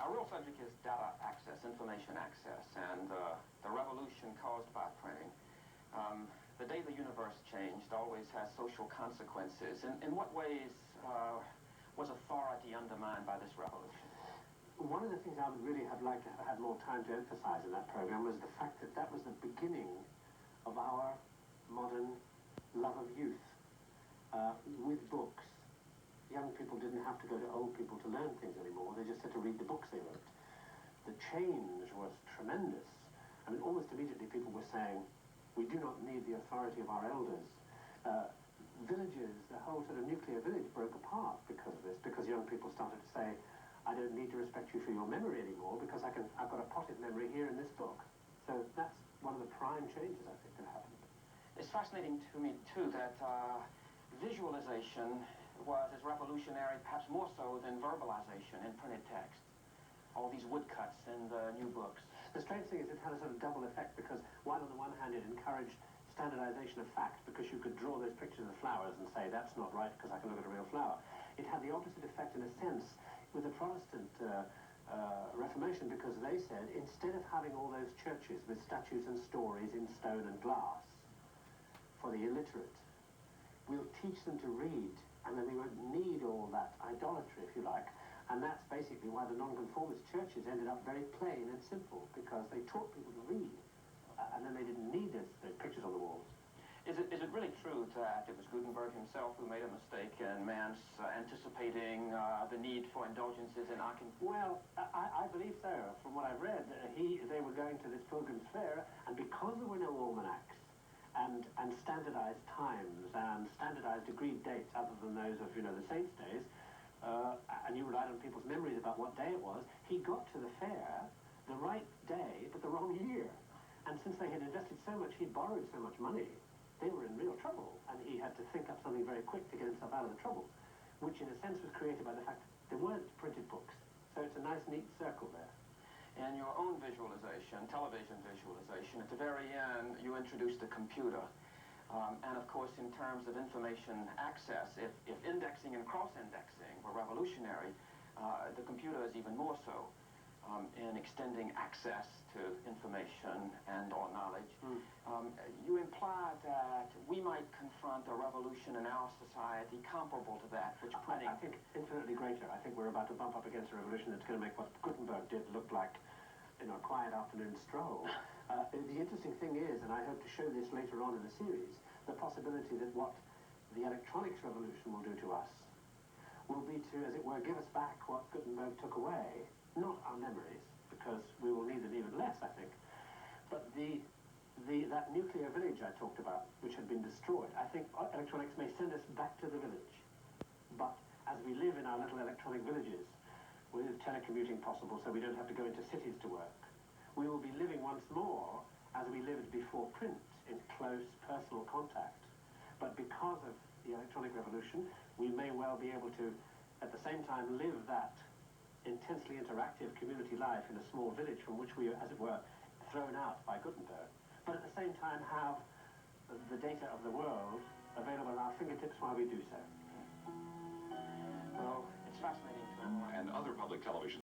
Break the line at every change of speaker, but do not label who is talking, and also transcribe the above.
Our real subject is data access, information access, and the revolution caused by printing. The day the universe changed always has social consequences. In what ways was authority undermined by this revolution?
One of the things I would really have liked to have had more time to emphasize in that program was the fact that that was the beginning of our modern love of youth. With books, young people didn't have to go to old people to learn things anymore. They just had to read the books they wrote. The change was tremendous. I mean, almost immediately people were saying, we do not need the authority of our elders. Villages, the whole sort of nuclear village broke apart because of this, because young people started to say, I don't need to respect you for your memory anymore because I've got a potted memory here in this book. So that's one of the prime changes, I think, that happened.
It's fascinating to me, too, that visualization was as revolutionary, perhaps more so than verbalization in printed text. All these woodcuts in the new books.
The strange thing is it had a sort of double effect, because while on the one hand it encouraged standardization of fact, because you could draw those pictures of flowers and say, that's not right because I can look at a real flower, it had the opposite effect in a sense with the Protestant Reformation, because they said, instead of having all those churches with statues and stories in stone and glass for the illiterate, we'll teach them to read, and then we won't need all that idolatry, if you like. And that's basically why the nonconformist churches ended up very plain and simple, because they taught people to read, and then they didn't need those pictures on the walls.
Is it really true that it was Gutenberg himself who made a mistake in man's anticipating the need for indulgences in art?
Well, I believe so. From what I've read, they were going to this Pilgrim's Fair, and because there were no almanacs, and standardized times, and standardized agreed dates other than those of, the saints' days, and you relied on people's memories about what day it was, he got to the fair the right day, but the wrong year. And since they had invested so much, he'd borrowed so much money, they were in real trouble, and he had to think up something very quick to get himself out of the trouble, which in a sense was created by the fact that there weren't printed books. So it's a nice, neat circle there.
In your own visualization, television visualization, at the very end, you introduced the computer. And of course, in terms of information access, if indexing and cross-indexing were revolutionary, the computer is even more so in extending access to information and or knowledge. You implied that we might confront a revolution in our society comparable to that which printing...
I think infinitely greater. I think we're about to bump up against a revolution that's going to make what Gutenberg did look like a quiet afternoon stroll. The interesting thing is, and I hope to show this later on in the series, the possibility that what the electronics revolution will do to us will be to, as it were, give us back what Gutenberg took away. Not our memories, because we will need them even less, I think, but that nuclear village I talked about, which had been destroyed. I think electronics may send us back to the village, but as we live in our little electronic villages, with telecommuting possible so we don't have to go into cities to work, we will be living once more as we lived before print, in close personal contact. But because of the electronic revolution, we may well be able to, at the same time, live that intensely interactive community life in a small village from which we, as it were, thrown out by Gutenberg, but at the same time have the data of the world available at our fingertips while we do so.
Well, it's fascinating to know.
And other public television